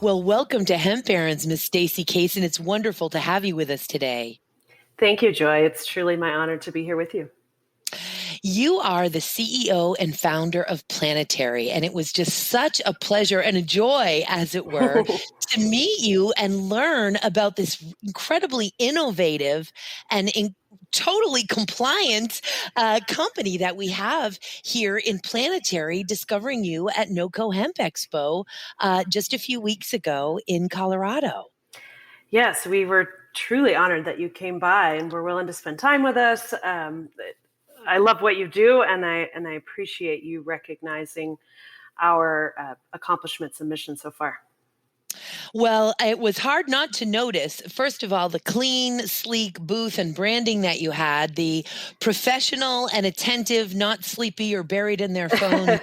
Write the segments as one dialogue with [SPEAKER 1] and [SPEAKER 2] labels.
[SPEAKER 1] Well, welcome to Hemp Barons, Miss Stacy Cason. It's wonderful to have you with us today.
[SPEAKER 2] Thank you, Joy. It's truly my honor to be here with you.
[SPEAKER 1] You are the CEO and founder of Planetarie, and it was just such a pleasure and a joy, as it were, to meet you and learn about this incredibly innovative and totally compliant company that we have here in Planetarie, discovering you at NOCO Hemp Expo just a few weeks ago in Colorado.
[SPEAKER 2] Yes, we were truly honored that you came by and were willing to spend time with us. I love what you do, and I appreciate you recognizing our accomplishments and mission so far.
[SPEAKER 1] Well, it was hard not to notice, first of all, the clean, sleek booth and branding that you had, the professional and attentive, not sleepy or buried in their phone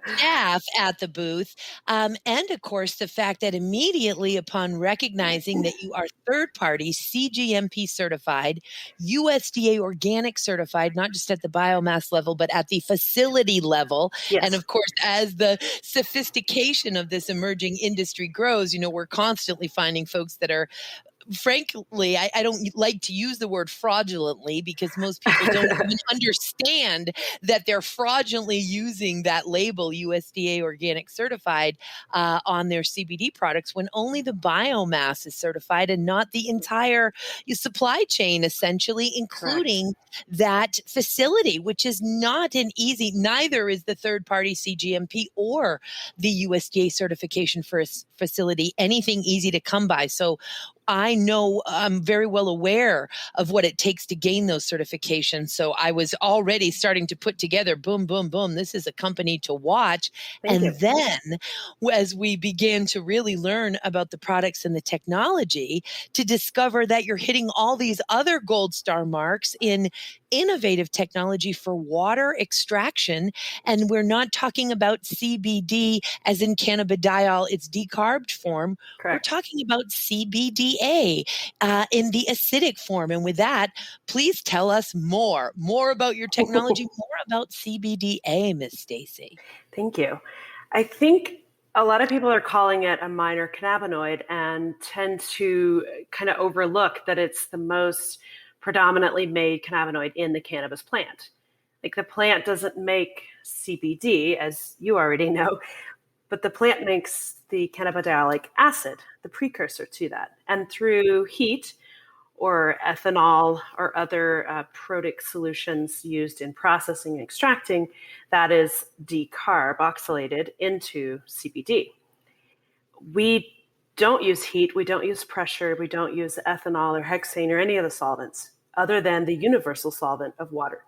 [SPEAKER 1] staff at the booth. And of course, the fact that immediately upon recognizing that you are third-party CGMP certified, USDA organic certified, not just at the biomass level, but at the facility level.
[SPEAKER 2] Yes.
[SPEAKER 1] And of course, as the sophistication of this emerging industry grows, we're constantly finding folks that are, frankly, I don't like to use the word fraudulently, because most people don't even understand that they're fraudulently using that label USDA organic certified on their CBD products, when only the biomass is certified and not the entire supply chain, essentially, including that facility, which is not an easy, neither is the third party CGMP or the USDA certification for a facility anything easy to come by. So I know I'm very well aware of what it takes to gain those certifications. So I was already starting to put together, boom, boom, boom, this is a company to watch.
[SPEAKER 2] Thank you.
[SPEAKER 1] Then as we began to really learn about the products and the technology, to discover that you're hitting all these other gold star marks in innovative technology for water extraction. And we're not talking about CBD as in cannabidiol, its decarbed form.
[SPEAKER 2] Correct.
[SPEAKER 1] We're talking about CBDa in the acidic form. And with that, please tell us more about your technology, more about CBDa, Miss Stacy.
[SPEAKER 2] Thank you. I think a lot of people are calling it a minor cannabinoid and tend to kind of overlook that it's the most predominantly made cannabinoid in the cannabis plant. Like, the plant doesn't make CBD, as you already know, but the plant makes the cannabidiolic acid, the precursor to that. And through heat or ethanol or other protic solutions used in processing and extracting, that is decarboxylated into CBD. We don't use heat, we don't use pressure, we don't use ethanol or hexane or any of the solvents other than the universal solvent of water.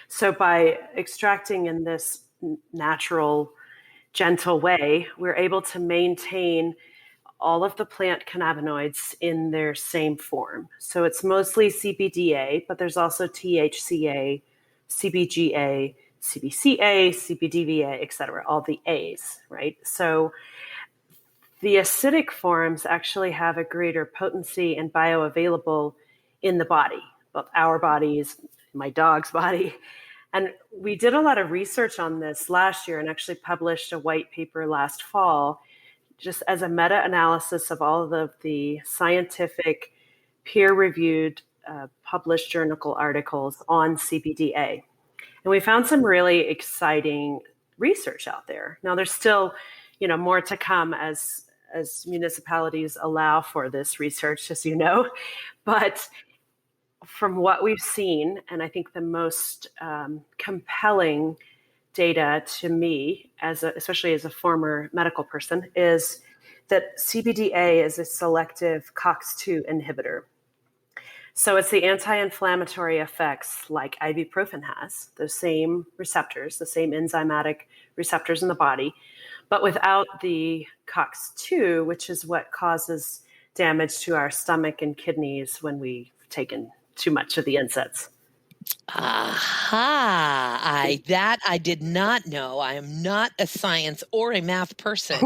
[SPEAKER 2] So by extracting in this natural, gentle way, we're able to maintain all of the plant cannabinoids in their same form. So it's mostly CBDA, but there's also THCA, CBGA, CBCA, CBDVA, et cetera, all the A's, right? So the acidic forms actually have a greater potency and bioavailable in the body, both our bodies, my dog's body. And we did a lot of research on this last year and actually published a white paper last fall, just as a meta-analysis of all of the scientific, peer-reviewed, published journal articles on CBDA. And we found some really exciting research out there. Now, there's still, more to come as municipalities allow for this research, as you know. But from what we've seen, and I think the most compelling data to me, especially as a former medical person, is that CBDA is a selective COX-2 inhibitor. So it's the anti-inflammatory effects like ibuprofen has, those same receptors, the same enzymatic receptors in the body, but without the COX-2, which is what causes damage to our stomach and kidneys when we've taken too much of the NSAIDs.
[SPEAKER 1] Aha! That I did not know. I am not a science or a math person,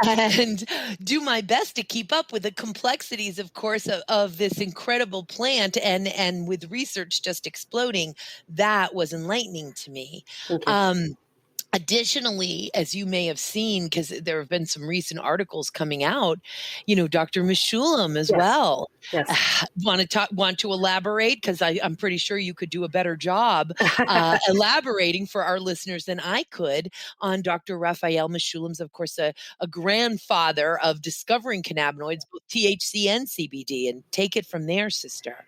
[SPEAKER 1] and do my best to keep up with the complexities, of course, of this incredible plant. And with research just exploding, that was enlightening to me. Additionally, as you may have seen, because there have been some recent articles coming out, Dr. Mishulam as
[SPEAKER 2] Yes.
[SPEAKER 1] well.
[SPEAKER 2] Yes.
[SPEAKER 1] Want to elaborate? Because I'm pretty sure you could do a better job elaborating for our listeners than I could on Dr. Raphael Mishulam's, of course, a grandfather of discovering cannabinoids, both THC and CBD. And take it from there, sister.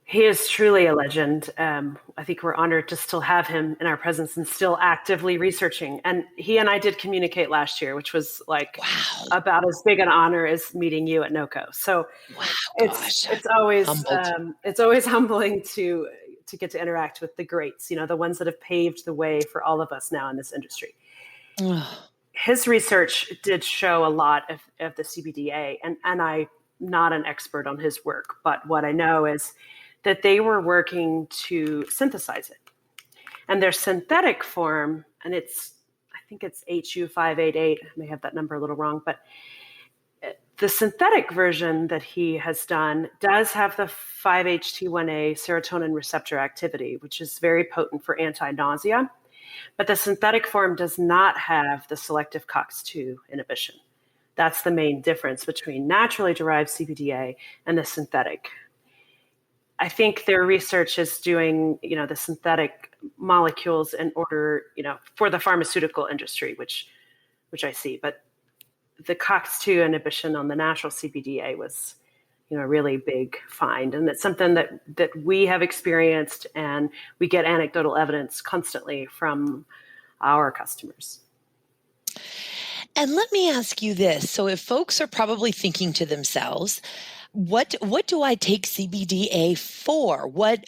[SPEAKER 2] He is truly a legend. I think we're honored to still have him in our presence and still actively researching. And he and I did communicate last year, which was like about as big an honor as meeting you at NOCO. So
[SPEAKER 1] Wow,
[SPEAKER 2] it's
[SPEAKER 1] gosh,
[SPEAKER 2] it's always
[SPEAKER 1] humbled.
[SPEAKER 2] it's always humbling to get to interact with the greats, the ones that have paved the way for all of us now in this industry. His research did show a lot of the CBDA, and I'm not an expert on his work, but what I know is that they were working to synthesize it. And their synthetic form, and I think it's HU588, I may have that number a little wrong, but the synthetic version that he has done does have the 5-HT1A serotonin receptor activity, which is very potent for anti-nausea. But the synthetic form does not have the selective COX-2 inhibition. That's the main difference between naturally derived CBDA and the synthetic. I think their research is doing, the synthetic molecules in order, for the pharmaceutical industry, which I see. But the COX-2 inhibition on the natural CBDA was, a really big find. And it's something that we have experienced, and we get anecdotal evidence constantly from our customers.
[SPEAKER 1] And let me ask you this. So if folks are probably thinking to themselves, what do I take CBDA for? What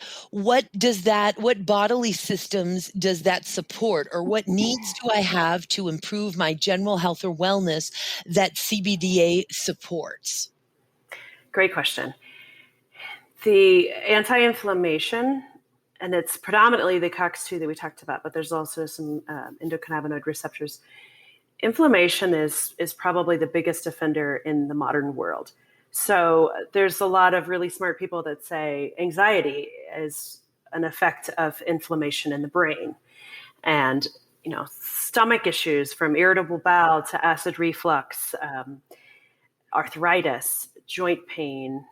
[SPEAKER 1] bodily systems does that support, or what needs do I have to improve my general health or wellness that CBDA supports?
[SPEAKER 2] Great question. The anti-inflammation, and it's predominantly the COX-2 that we talked about, but there's also some endocannabinoid receptors. Inflammation is probably the biggest offender in the modern world. So there's a lot of really smart people that say anxiety is an effect of inflammation in the brain. And, stomach issues, from irritable bowel to acid reflux, arthritis, joint pain,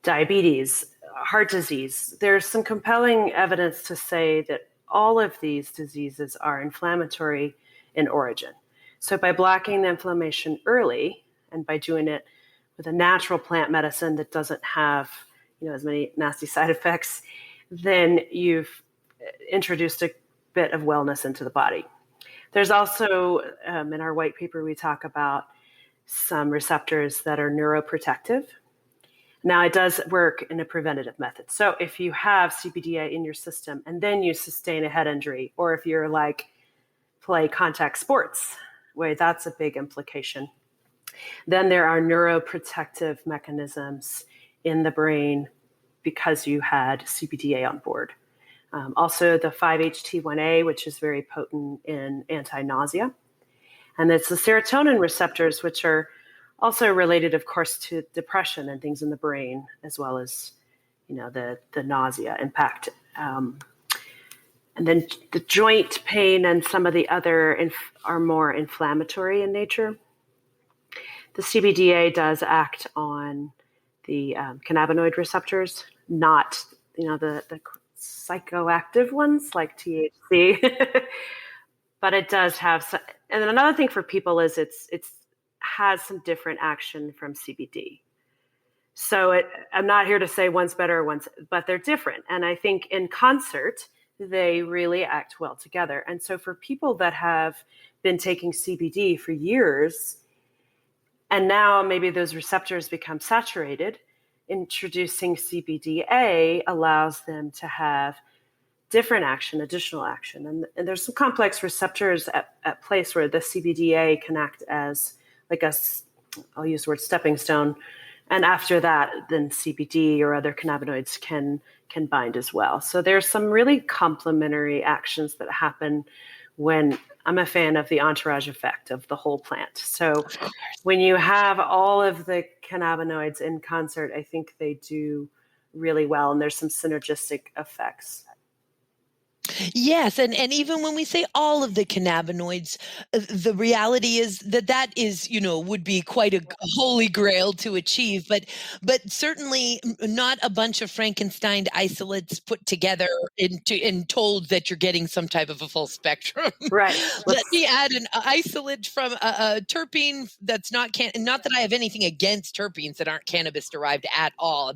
[SPEAKER 2] diabetes, heart disease. There's some compelling evidence to say that all of these diseases are inflammatory in origin. So by blocking the inflammation early, and by doing it with a natural plant medicine that doesn't have, as many nasty side effects, then you've introduced a bit of wellness into the body. There's also, in our white paper, we talk about some receptors that are neuroprotective. Now, it does work in a preventative method. So if you have CBDA in your system and then you sustain a head injury, or if you're play contact sports, where that's a big implication, then there are neuroprotective mechanisms in the brain because you had CBDA on board. Also, the 5-HT1A, which is very potent in anti-nausea. And it's the serotonin receptors, which are also related, of course, to depression and things in the brain, as well as, the nausea impact. And then the joint pain and some of the other are more inflammatory in nature. The CBDA does act on the cannabinoid receptors, not the psychoactive ones like THC, but it does have. And another thing for people is it's has some different action from CBD. So I'm not here to say one's better, but they're different. And I think in concert, they really act well together. And so for people that have been taking CBD for years, and now maybe those receptors become saturated, introducing CBDA allows them to have different action, additional action. And there's some complex receptors at place where the CBDA can act as I'll use the word stepping stone. And after that, then CBD or other cannabinoids can bind as well. So there's some really complementary actions that happen when I'm a fan of the entourage effect of the whole plant. So when you have all of the cannabinoids in concert, I think they do really well. And there's some synergistic effects.
[SPEAKER 1] Yes, and even when we say all of the cannabinoids, the reality is that that is, would be quite a holy grail to achieve, but certainly not a bunch of Frankenstein isolates put together and told that you're getting some type of a full spectrum.
[SPEAKER 2] Right.
[SPEAKER 1] Let
[SPEAKER 2] Let's
[SPEAKER 1] me add an isolate from a terpene that's not that I have anything against terpenes that aren't cannabis derived at all.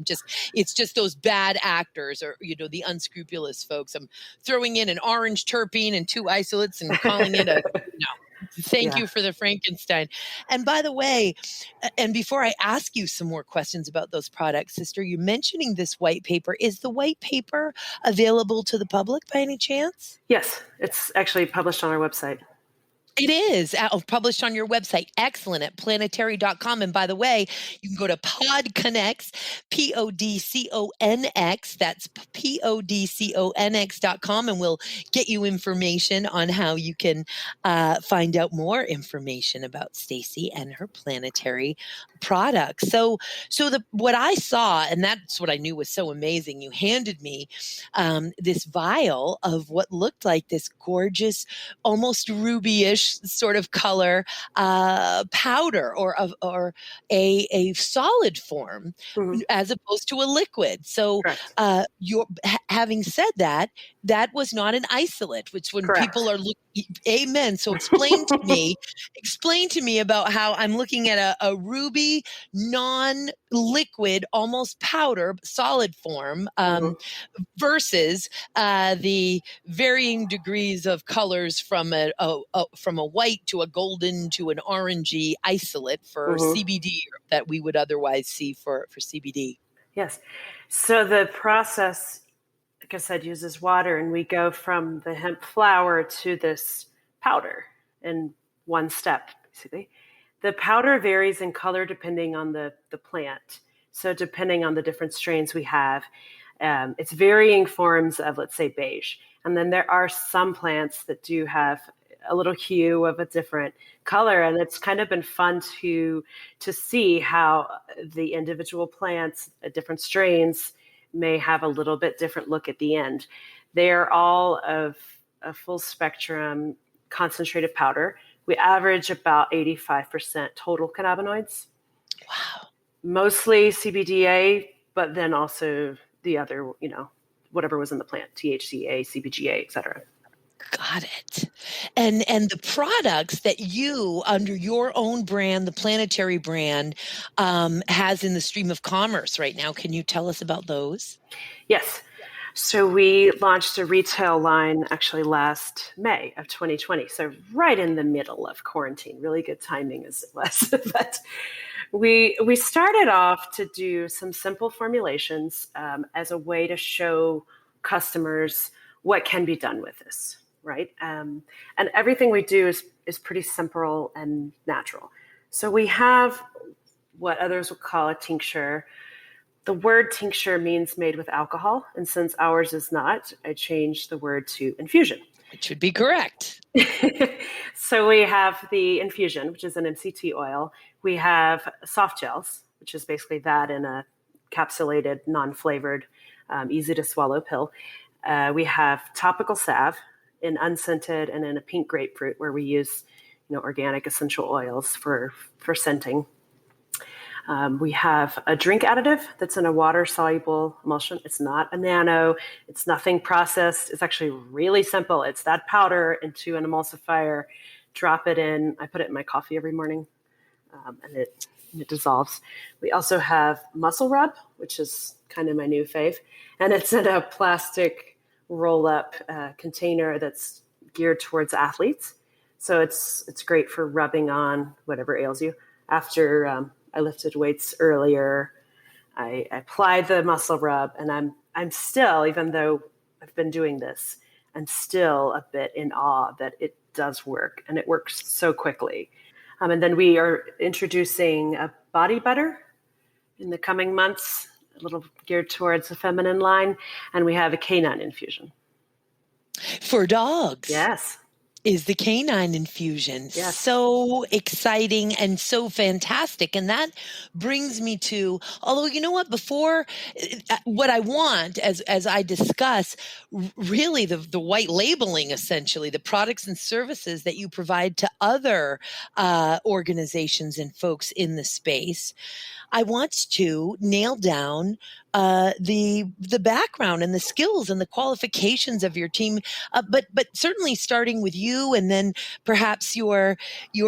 [SPEAKER 1] It's just those bad actors or the unscrupulous folks. I'm throwing in an orange terpene and two isolates and calling it a no. Thank
[SPEAKER 2] yeah.
[SPEAKER 1] you for the Frankenstein. And by the way, and before I ask you some more questions about those products, sister, you're mentioning this white paper. Is the white paper available to the public by any chance?
[SPEAKER 2] Yes, it's actually published on our website.
[SPEAKER 1] It is published on your website. Excellent at planetary.com. And by the way, you can go to PodCONX, PodConX. That's PodConX.com. And we'll get you information on how you can find out more information about Stacy and her planetary products. So what I saw, and that's what I knew was so amazing, you handed me this vial of what looked like this gorgeous, almost ruby-ish sort of color powder or a solid form
[SPEAKER 2] Mhm.
[SPEAKER 1] as opposed to a liquid. So
[SPEAKER 2] Correct.
[SPEAKER 1] having said that, that was not an isolate, which when
[SPEAKER 2] Correct.
[SPEAKER 1] people are looking, amen. So explain to me about how I'm looking at a ruby non-liquid, almost powder, solid form,
[SPEAKER 2] Mhm.
[SPEAKER 1] versus the varying degrees of colors from from a white to a golden to an orangey isolate for
[SPEAKER 2] Mhm.
[SPEAKER 1] CBD that we would otherwise see for CBD.
[SPEAKER 2] Yes. So the process, like I said, uses water, and we go from the hemp flower to this powder in one step, basically. The powder varies in color depending on the plant. So depending on the different strains we have, it's varying forms of, let's say, beige. And then there are some plants that do have a little hue of a different color, and it's kind of been fun to see how the individual plants, different strains, may have a little bit different look at the end. They are all of a full spectrum concentrated powder. We average about 85% total cannabinoids.
[SPEAKER 1] Wow.
[SPEAKER 2] Mostly CBDA, but then also the other, whatever was in the plant, THCA, CBGA, et cetera.
[SPEAKER 1] Got it. And the products that you, under your own brand, the Planetary brand, has in the stream of commerce right now. Can you tell us about those?
[SPEAKER 2] Yes. So we launched a retail line actually last May of 2020. So right in the middle of quarantine. Really good timing as it was. But we started off to do some simple formulations as a way to show customers what can be done with this, right? And everything we do is pretty simple and natural. So we have what others would call a tincture. The word tincture means made with alcohol, and since ours is not, I changed the word to infusion.
[SPEAKER 1] It should be correct.
[SPEAKER 2] So we have the infusion, which is an MCT oil. We have soft gels, which is basically that in a capsulated, non-flavored, easy to swallow pill. We have topical salve in unscented and in a pink grapefruit, where we use organic essential oils for scenting. We have a drink additive that's in a water-soluble emulsion. It's not a nano. It's nothing processed. It's actually really simple. It's that powder into an emulsifier, drop it in. I put it in my coffee every morning, and it dissolves. We also have Muscle Rub, which is kind of my new fave, and it's in a plastic roll-up container that's geared towards athletes. So it's great for rubbing on whatever ails you. After I lifted weights earlier, I applied the Muscle Rub, and I'm still, even though I've been doing this, I'm still a bit in awe that it does work, and it works so quickly. And then we are introducing a body butter in the coming months, a little geared towards the feminine line, and we have a canine infusion.
[SPEAKER 1] For dogs.
[SPEAKER 2] Yes.
[SPEAKER 1] is the canine infusion.
[SPEAKER 2] Yes.
[SPEAKER 1] So exciting and so fantastic. And that brings me to, although you know what, before what I want as I discuss really the white labeling, essentially the products and services that you provide to other organizations and folks in the space. I want to nail down the background and the skills and the qualifications of your team, but certainly starting with you, and then perhaps your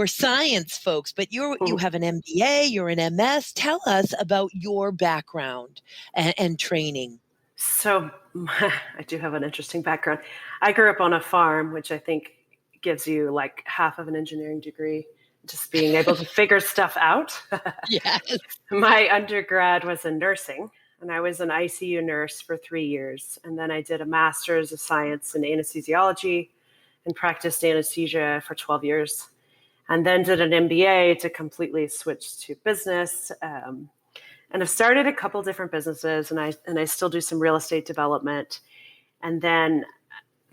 [SPEAKER 1] science folks. But you have an MBA, you're an MS. Tell us about your background and training.
[SPEAKER 2] So I do have an interesting background. I grew up on a farm, which I think gives you like half of an engineering degree, just being able to figure stuff out.
[SPEAKER 1] Yes.
[SPEAKER 2] My undergrad was in nursing, and I was an ICU nurse for 3 years. And then I did a master's of science in anesthesiology and practiced anesthesia for 12 years. And then did an MBA to completely switch to business. And I've started a couple different businesses, and I still do some real estate development. And then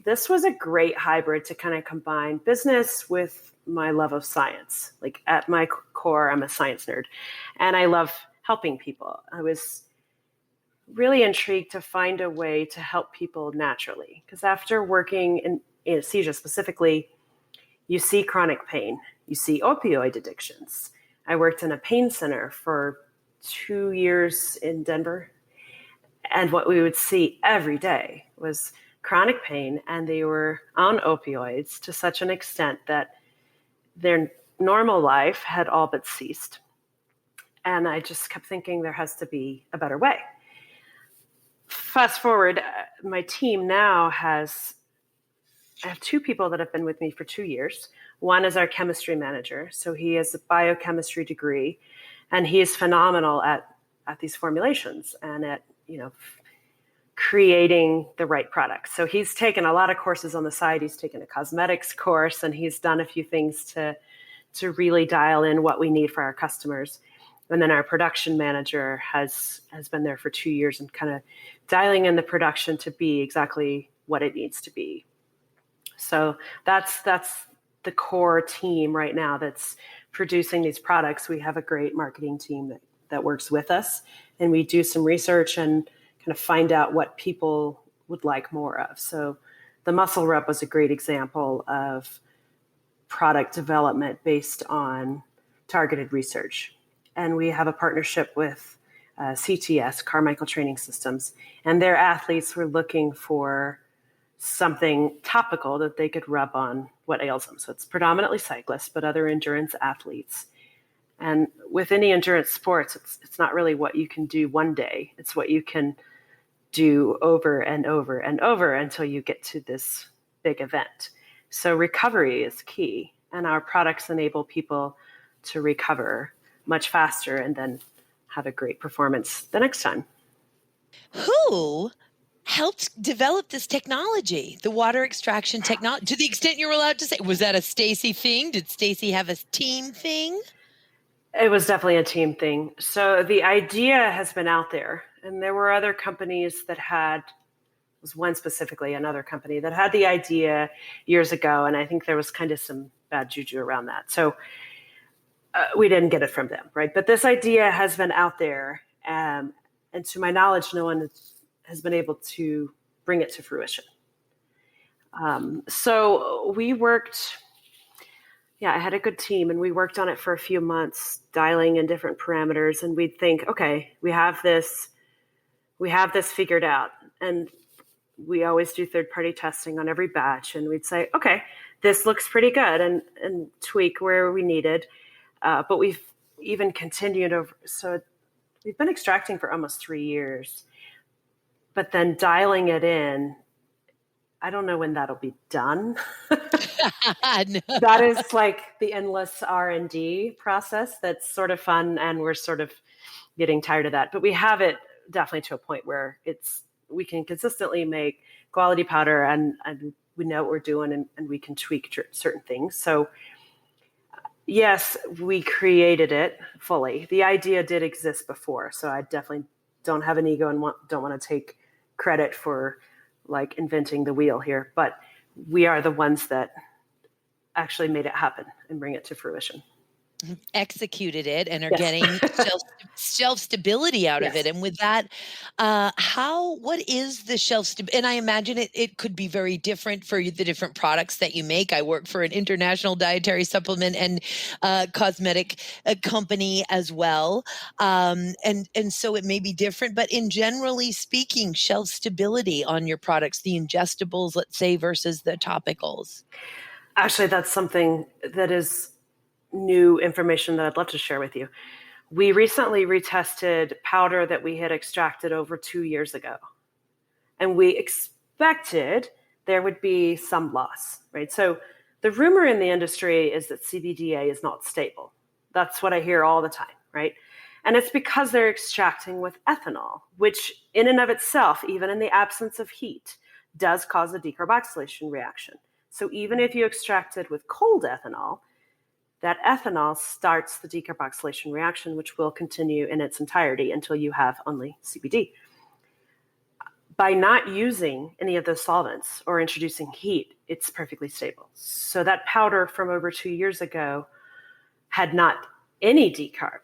[SPEAKER 2] this was a great hybrid to kind of combine business with my love of science. Like at my core, I'm a science nerd, and I love helping people. I was really intrigued to find a way to help people naturally, because after working in anesthesia specifically, you see chronic pain, you see opioid addictions. I worked in a pain center for 2 years in Denver. And what we would see every day was chronic pain, and they were on opioids to such an extent that their normal life had all but ceased. And I just kept thinking there has to be a better way. Fast forward, my team now I have two people that have been with me for 2 years. One is our chemistry manager. So he has a biochemistry degree, and he is phenomenal at these formulations and at, creating the right products. So he's taken a lot of courses on the side. He's taken a cosmetics course, and he's done a few things to really dial in what we need for our customers. And then our production manager has been there for 2 years and kind of dialing in the production to be exactly what it needs to be. So that's the core team right now that's producing these products. We have a great marketing team that works with us, and we do some research and kind of find out what people would like more of. So the muscle rub was a great example of product development based on targeted research. And we have a partnership with CTS, Carmichael Training Systems, and their athletes were looking for something topical that they could rub on what ails them. So it's predominantly cyclists, but other endurance athletes. And with any endurance sports, it's not really what you can do one day. It's what you can do over and over and over until you get to this big event. So recovery is key, and our products enable people to recover much faster and then have a great performance the next time.
[SPEAKER 1] Who helped develop this technology, the water extraction technology, to the extent you're allowed to say? Was that a Stacy thing? Did Stacy have a team thing?
[SPEAKER 2] It was definitely a team thing. So the idea has been out there, and there were other companies that was one specifically, another company that had the idea years ago, and I think there was kind of some bad juju around that. So we didn't get it from them, right? But this idea has been out there, and to my knowledge, no one has been able to bring it to fruition. So we worked. Yeah, I had a good team, and we worked on it for a few months, dialing in different parameters, and we'd think, okay, we have this figured out. And we always do third-party testing on every batch, and we'd say, okay, this looks pretty good, and tweak where we needed. But we've even continued over. So we've been extracting for almost 3 years, but then dialing it in, I don't know when that'll be done.
[SPEAKER 1] No.
[SPEAKER 2] That is like the endless R&D process. That's sort of fun, and we're sort of getting tired of that. But we have it definitely to a point where we can consistently make quality powder, and we know what we're doing, and we can tweak certain things. So yes, we created it fully. The idea did exist before, so I definitely don't have an ego and don't want to take credit for like inventing the wheel here. But we are the ones that actually made it happen and bring it to fruition.
[SPEAKER 1] Executed it and are
[SPEAKER 2] Yes.
[SPEAKER 1] getting shelf stability out of
[SPEAKER 2] Yes.
[SPEAKER 1] it. And with that, what is the shelf stability? And I imagine it could be very different for the different products that you make. I work for an international dietary supplement and cosmetic company as well. And so it may be different, but in generally speaking, shelf stability on your products, the ingestibles, let's say, versus the topicals.
[SPEAKER 2] Actually, that's something that is new information that I'd love to share with you. We recently retested powder that we had extracted over 2 years ago. And we expected there would be some loss, right? So the rumor in the industry is that CBDa is not stable. That's what I hear all the time, right? And it's because they're extracting with ethanol, which in and of itself, even in the absence of heat, does cause a decarboxylation reaction. So even if you extract it with cold ethanol, that ethanol starts the decarboxylation reaction, which will continue in its entirety until you have only CBD. By not using any of those solvents or introducing heat, it's perfectly stable. So that powder from over 2 years ago had not any decarb.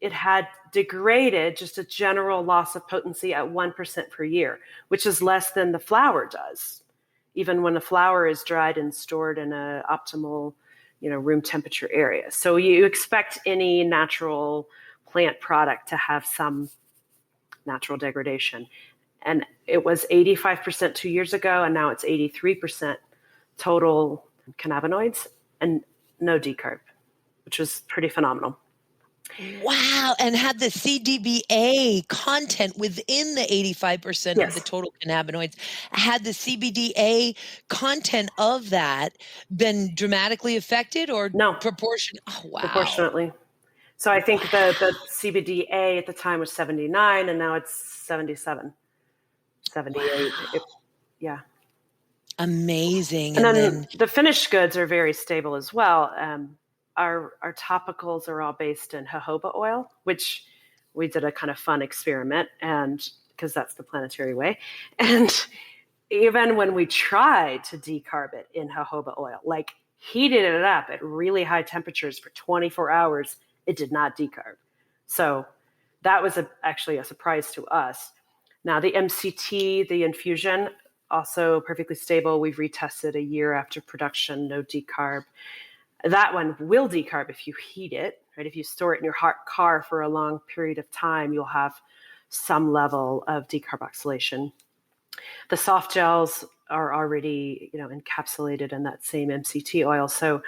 [SPEAKER 2] It had degraded, just a general loss of potency at 1% per year, which is less than the flour does, even when the flour is dried and stored in an optimal room temperature area. So you expect any natural plant product to have some natural degradation. And it was 85% 2 years ago, and now it's 83% total cannabinoids and no decarb, which was pretty phenomenal.
[SPEAKER 1] Wow. And had the CBDa content within the 85% of the
[SPEAKER 2] Yes.
[SPEAKER 1] total cannabinoids, had the CBDa content of that been dramatically affected or
[SPEAKER 2] No,
[SPEAKER 1] proportion? Oh, wow.
[SPEAKER 2] proportionately. So I think the CBDa at the time was 79, and now it's 77, 78.
[SPEAKER 1] Wow.
[SPEAKER 2] Yeah.
[SPEAKER 1] Amazing.
[SPEAKER 2] And
[SPEAKER 1] And
[SPEAKER 2] then
[SPEAKER 1] then,
[SPEAKER 2] the finished goods are very stable as well. Our topicals are all based in jojoba oil, which we did a kind of fun experiment, and because that's the planetary way. And even when we tried to decarb it in jojoba oil, like heated it up at really high temperatures for 24 hours, it did not decarb. So that was actually a surprise to us. Now the MCT, the infusion, also perfectly stable. We've retested a year after production, no decarb. That one will decarb if you heat it, right? If you store it in your car for a long period of time, you'll have some level of decarboxylation. The soft gels are already, encapsulated in that same MCT oil, so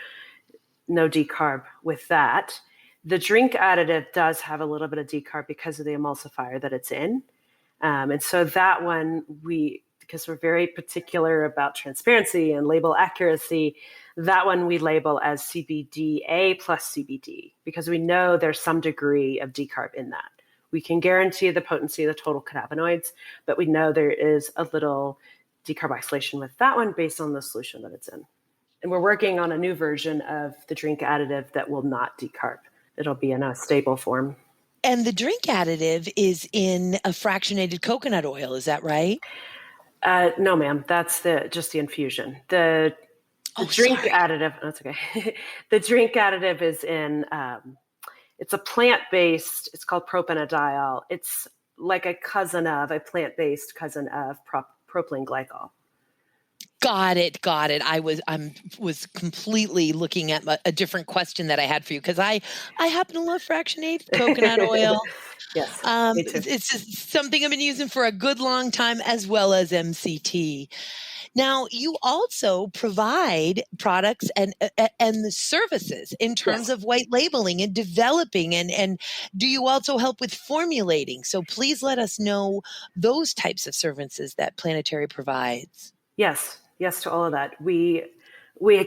[SPEAKER 2] no decarb with that. The drink additive does have a little bit of decarb because of the emulsifier that it's in. And so that one, because we're very particular about transparency and label accuracy, that one we label as CBDA plus CBD because we know there's some degree of decarb in that. We can guarantee the potency of the total cannabinoids, but we know there is a little decarboxylation with that one based on the solution that it's in. And we're working on a new version of the drink additive that will not decarb. It'll be in a stable form.
[SPEAKER 1] and the drink additive is in a fractionated coconut oil. Is that right?
[SPEAKER 2] No, ma'am. That's just the infusion. The drink additive. That's okay. The drink additive is in. It's a plant-based. It's called propanediol. It's like a plant-based cousin of propylene glycol.
[SPEAKER 1] Got it. I was completely looking at a different question that I had for you because I happen to love fractionated coconut oil.
[SPEAKER 2] Yes, me too.
[SPEAKER 1] It's just something I've been using for a good long time, as well as MCT. Now, you also provide products and the services in terms
[SPEAKER 2] Yes.
[SPEAKER 1] of white labeling and developing, and do you also help with formulating? So please let us know those types of services that Planetary provides.
[SPEAKER 2] Yes to all of that. We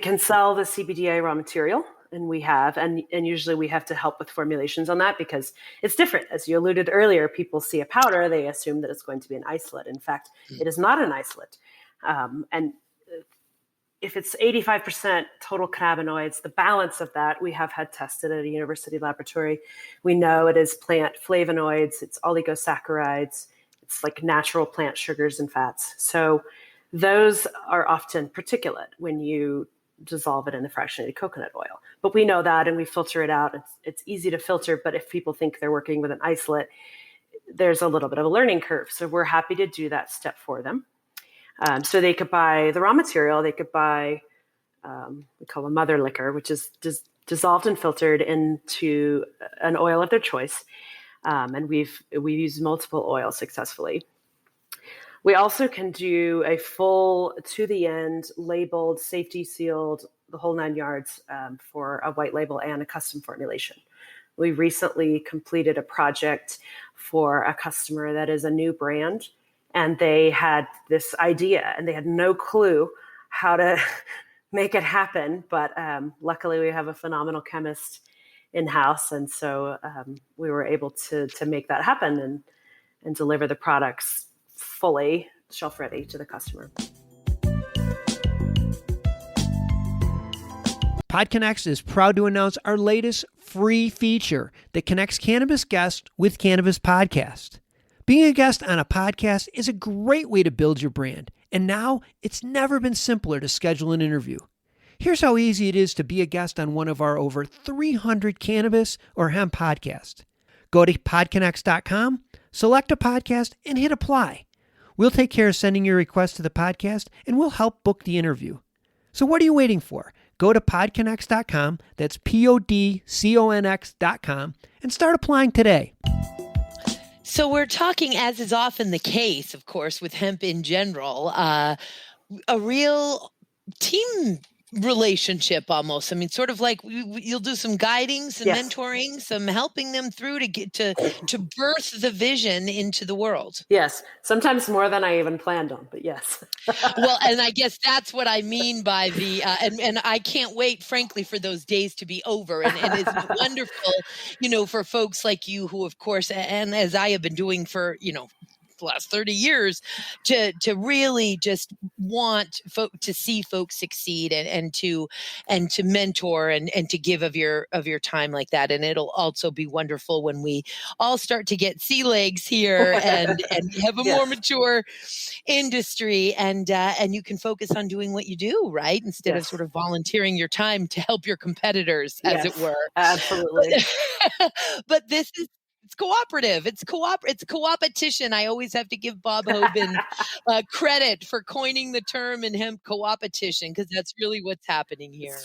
[SPEAKER 2] can sell the CBDA raw material, and we have, and usually we have to help with formulations on that because it's different. As you alluded earlier, people see a powder, they assume that it's going to be an isolate. In fact, it is not an isolate. And if it's 85% total cannabinoids, the balance of that we have had tested at a university laboratory. We know it is plant flavonoids, it's oligosaccharides, it's like natural plant sugars and fats. So those are often particulate when you dissolve it in the fractionated coconut oil. But we know that, and we filter it out. It's easy to filter, but if people think they're working with an isolate, there's a little bit of a learning curve. So we're happy to do that step for them. So they could buy the raw material. They could buy, we call a mother liquor, which is dissolved and filtered into an oil of their choice. And we've used multiple oils successfully. We also can do a full to the end labeled, safety sealed, the whole 9 yards for a white label and a custom formulation. We recently completed a project for a customer that is a new brand, and they had this idea and they had no clue how to make it happen. But luckily we have a phenomenal chemist in-house. And so we were able to make that happen and deliver the products fully shelf ready to the customer.
[SPEAKER 3] PodCONX is proud to announce our latest free feature that connects cannabis guests with cannabis podcasts. Being a guest on a podcast is a great way to build your brand, and now it's never been simpler to schedule an interview. Here's how easy it is to be a guest on one of our over 300 cannabis or hemp podcasts. Go to PodCONX.com, select a podcast, and hit apply. We'll take care of sending your request to the podcast, and we'll help book the interview. So what are you waiting for? Go to PodCONX.com, that's PodCONX.com, and start applying today.
[SPEAKER 1] So we're talking, as is often the case, of course, with hemp in general, a real team relationship almost. I mean, sort of like you'll do some guiding, some mentoring, some helping them through to get to birth the vision into the world.
[SPEAKER 2] Yes, sometimes more than I even planned on, but yes.
[SPEAKER 1] Well, and I guess that's what I mean by the and I can't wait, frankly, for those days to be over. And it's wonderful, for folks like you who, of course, and as I have been doing for, the last 30 years to really just want to see folks succeed and to mentor and to give of your time like that. And it'll also be wonderful when we all start to get sea legs here and have a more mature industry and you can focus on doing what you do, right? Instead of sort of volunteering your time to help your competitors, as it were.
[SPEAKER 2] Absolutely.
[SPEAKER 1] But this is, it's cooperative. It's co-opetition. I always have to give Bob Hoban credit for coining the term in hemp, co-opetition, because that's really what's happening here.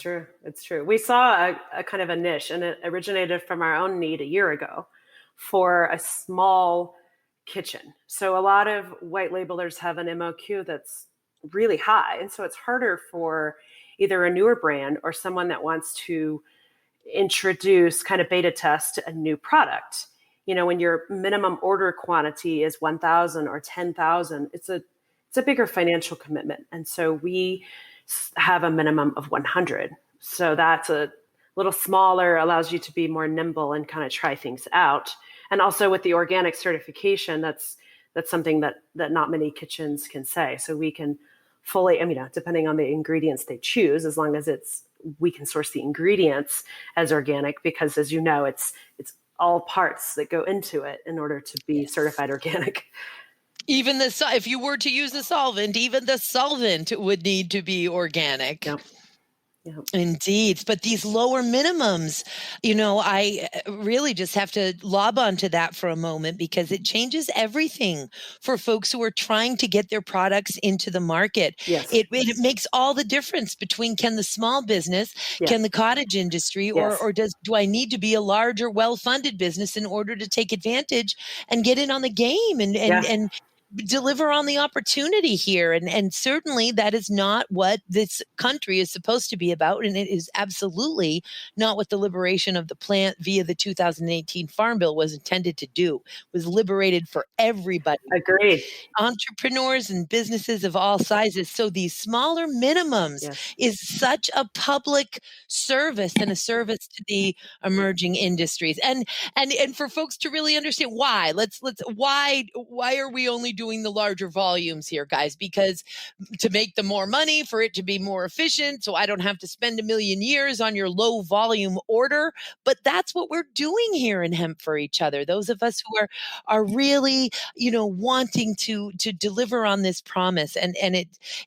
[SPEAKER 2] It's true. We saw a kind of a niche, and it originated from our own need a year ago for a small kitchen. So a lot of white labelers have an MOQ that's really high. And so it's harder for either a newer brand or someone that wants to introduce, kind of beta test a new product. When your minimum order quantity is 1,000 or 10,000, it's a bigger financial commitment. And so we have a minimum of 100. So that's a little smaller, allows you to be more nimble and kind of try things out. And also with the organic certification, that's something that not many kitchens can say. So we can fully, depending on the ingredients they choose, as long as we can source the ingredients as organic, because as you know, it's all parts that go into it in order to be certified organic.
[SPEAKER 1] Even if you were to use a solvent, even the solvent would need to be organic.
[SPEAKER 2] Yep.
[SPEAKER 1] Indeed. But these lower minimums, I really just have to lob onto that for a moment because it changes everything for folks who are trying to get their products into the market.
[SPEAKER 2] Yes.
[SPEAKER 1] It makes all the difference between can the small business, can the cottage industry, or do I need to be a larger, well-funded business in order to take advantage and get in on the game and deliver on the opportunity here. And certainly that is not what this country is supposed to be about. And it is absolutely not what the liberation of the plant via the 2018 Farm Bill was intended to do. It was liberated for everybody.
[SPEAKER 2] Agreed.
[SPEAKER 1] Entrepreneurs and businesses of all sizes. So these smaller minimums is such a public service and a service to the emerging industries. And for folks to really understand why, why are we only doing the larger volumes here, guys, because to make the more money, for it to be more efficient, so I don't have to spend a million years on your low volume order. But that's what we're doing here in Hemp for Each Other. Those of us who are really, wanting to deliver on this promise, and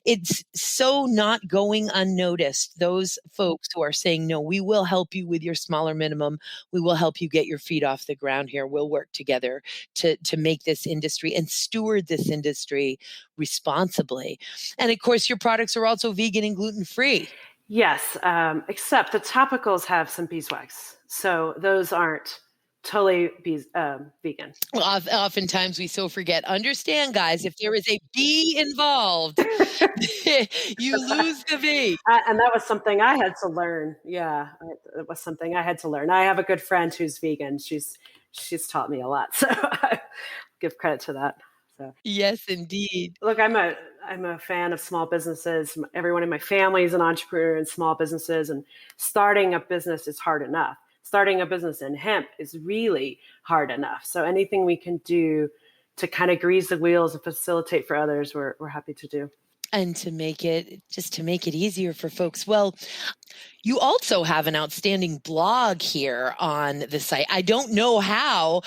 [SPEAKER 1] it's so not going unnoticed. Those folks who are saying, no, we will help you with your smaller minimum. We will help you get your feet off the ground here. We'll work together to make this industry and steward this industry responsibly. And of course, your products are also vegan and gluten-free.
[SPEAKER 2] Yes, except the topicals have some beeswax. So those aren't totally vegan.
[SPEAKER 1] Well, oftentimes we so forget. Understand, guys, if there is a bee involved, you lose the bee.
[SPEAKER 2] And that was something I had to learn. Yeah, it was something I had to learn. I have a good friend who's vegan. She's taught me a lot. So I give credit to that. So
[SPEAKER 1] yes, indeed.
[SPEAKER 2] Look, I'm a fan of small businesses. Everyone in my family is an entrepreneur in small businesses, and starting a business is hard enough. Starting a business in hemp is really hard enough. So anything we can do to kind of grease the wheels and facilitate for others, we're happy to do.
[SPEAKER 1] And to make it easier for folks. Well, you also have an outstanding blog here on the site. I don't know how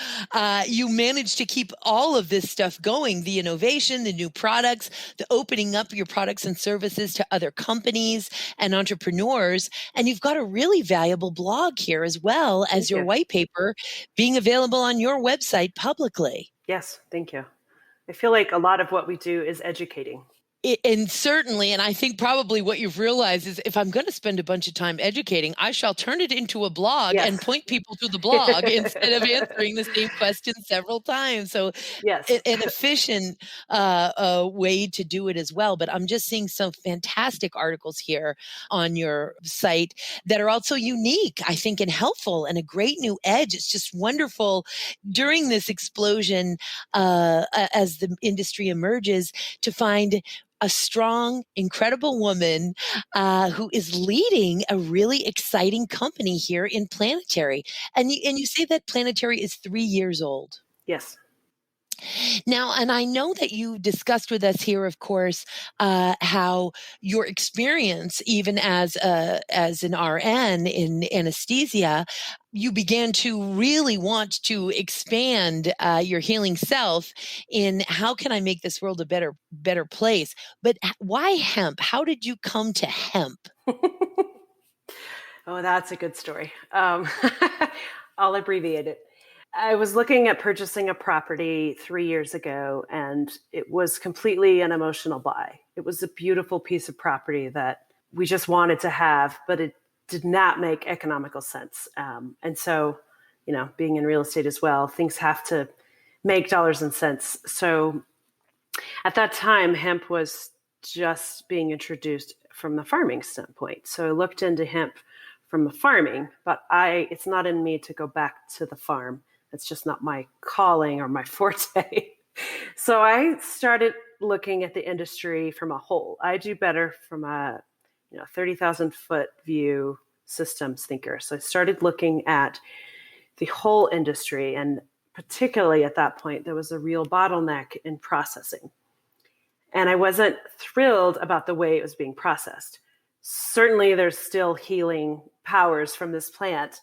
[SPEAKER 1] you managed to keep all of this stuff going, the innovation, the new products, the opening up your products and services to other companies and entrepreneurs. And you've got a really valuable blog here, as well as your white paper being available on your website publicly.
[SPEAKER 2] Yes, thank you. I feel like a lot of what we do is educating.
[SPEAKER 1] And certainly, and I think probably what you've realized is, if I'm going to spend a bunch of time educating, I shall turn it into a blog and point people to the blog instead of answering the same question several times. So
[SPEAKER 2] yes,
[SPEAKER 1] an efficient way to do it as well. But I'm just seeing some fantastic articles here on your site that are also unique, I think, and helpful, and a great new edge. It's just wonderful during this explosion as the industry emerges to find a strong, incredible woman who is leading a really exciting company here in Planetarie. And you say that Planetarie is 3 years old.
[SPEAKER 2] Yes.
[SPEAKER 1] Now, and I know that you discussed with us here, of course, how your experience, even as an RN in anesthesia, you began to really want to expand your healing self in how can I make this world a better place? But why hemp? How did you come to hemp?
[SPEAKER 2] Oh, that's a good story. I'll abbreviate it. I was looking at purchasing a property 3 years ago, and it was completely an emotional buy. It was a beautiful piece of property that we just wanted to have, but it did not make economical sense. And so, being in real estate as well, things have to make dollars and cents. So at that time, hemp was just being introduced from the farming standpoint. So I looked into hemp from the farming, but it's not in me to go back to the farm. It's just not my calling or my forte. So I started looking at the industry from a whole. I do better from a 30,000 foot view systems thinker. So I started looking at the whole industry, and particularly at that point, there was a real bottleneck in processing. And I wasn't thrilled about the way it was being processed. Certainly there's still healing powers from this plant,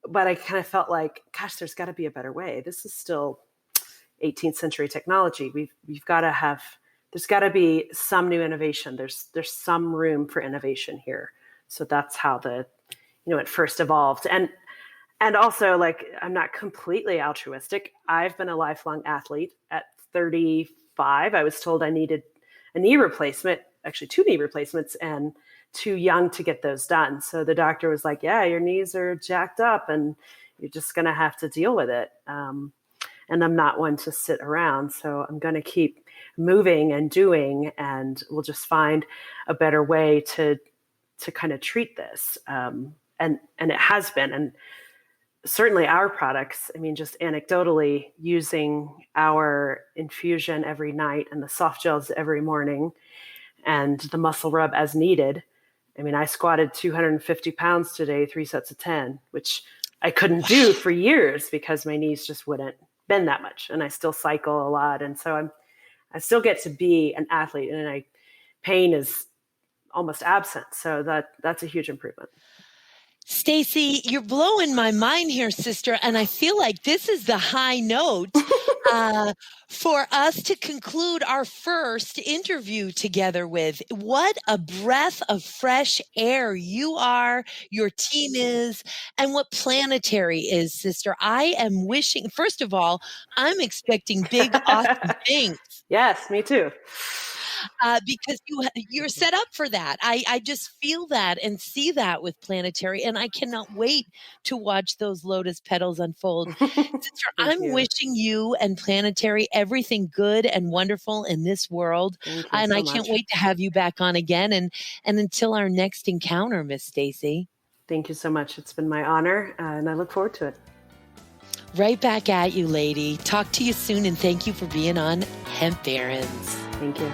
[SPEAKER 2] but I kind of felt like, gosh, there's got to be a better way. This is still 18th century technology. We've got to have, there's got to be some new innovation. There's some room for innovation here. So that's how it first evolved. And also, like, I'm not completely altruistic. I've been a lifelong athlete. At 35, I was told I needed a knee replacement, actually 2 knee replacements, and too young to get those done. So the doctor was like, yeah, your knees are jacked up and you're just going to have to deal with it. And I'm not one to sit around. So I'm going to keep moving and doing, and we'll just find a better way to kind of treat this. And it has been. And certainly our products, I mean, just anecdotally, using our infusion every night and the soft gels every morning and the muscle rub as needed. I mean, I squatted 250 pounds today, 3 sets of 10, which I couldn't do for years because my knees just wouldn't bend that much. And I still cycle a lot. And so I still get to be an athlete, and pain is almost absent. So that's a huge improvement.
[SPEAKER 1] Stacy, you're blowing my mind here, sister. And I feel like this is the high note for us to conclude our first interview together with. What a breath of fresh air you are, your team is, and what Planetarie is, sister. I am wishing, first of all, I'm expecting big, awesome things.
[SPEAKER 2] Yes, me too.
[SPEAKER 1] Because you're set up for that. I just feel that and see that with Planetarie, and I cannot wait to watch those lotus petals unfold. Sister, I'm wishing you and Planetarie everything good and wonderful in this world, and I can't wait to have you back on again. And until our next encounter, Miss Stacy.
[SPEAKER 2] Thank you so much. It's been my honor, and I look forward to it.
[SPEAKER 1] Right back at you, lady. Talk to you soon, and thank you for being on Hemp Barons.
[SPEAKER 2] Thank you.